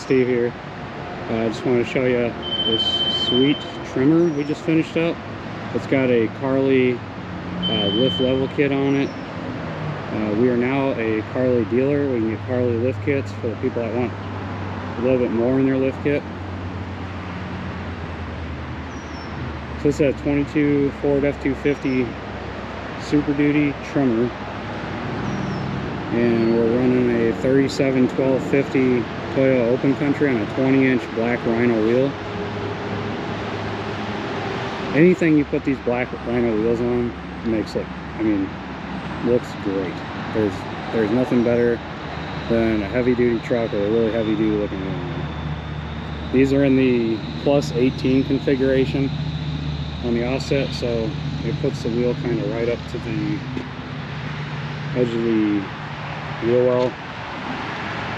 Steve here. I just want to show you this sweet Tremor we just finished up. It's got a Carli lift level kit on it. We are now a Carli dealer. We can get Carli lift kits for the people that want a little bit more in their lift kit. So this is a 22 Ford F250 Super Duty Tremor, and we're running a 37-12-50 Toyo open country on a 20-inch black Rhino wheel. Anything you put these black Rhino wheels on makes it, looks great. There's nothing better than a heavy-duty truck or a really heavy-duty looking wheel. These are in the plus 18 configuration on the offset, so it puts the wheel kind of right up to the edge of the wheel well,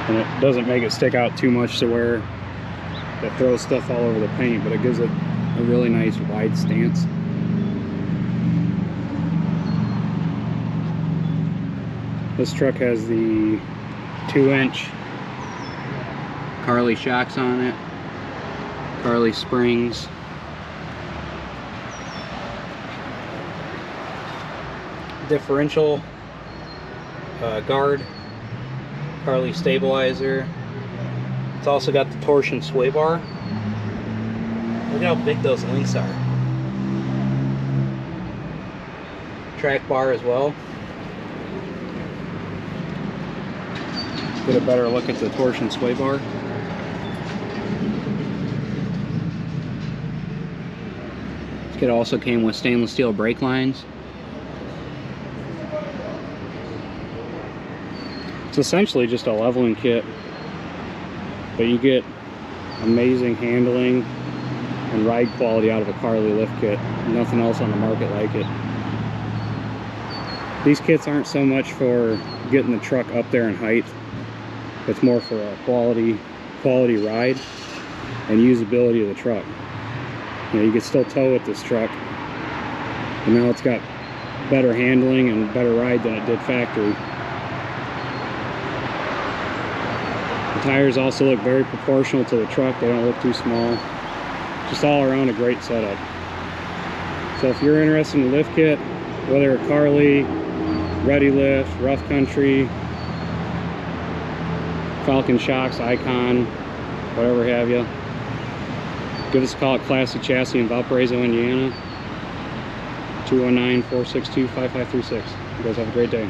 and it doesn't make it stick out too much to where it throws stuff all over the paint, but it gives it a really nice wide stance. This truck has the 2-inch Carli shocks on it, Carli springs, differential guard, Carli stabilizer. It's also got the torsion sway bar. Look at how big those links are. Track bar as well. Get a better look at the torsion sway bar. This kit also came with stainless steel brake lines. It's essentially just a leveling kit, but you get amazing handling and ride quality out of a Carli lift kit. Nothing else on the market like it. These kits aren't so much for getting the truck up there in height. It's more for a quality ride and usability of the truck. You can still tow with this truck, and now it's got better handling and better ride than it did factory. The tires also look very proportional to the truck. They don't look too small. Just all around a great setup. So if you're interested in the lift kit, whether a Carli, Ready Lift, Rough Country, Falcon Shocks, Icon, whatever have you, give us a call at Classic Chassis in Valparaiso, Indiana, 219-462-5536. You guys have a great day.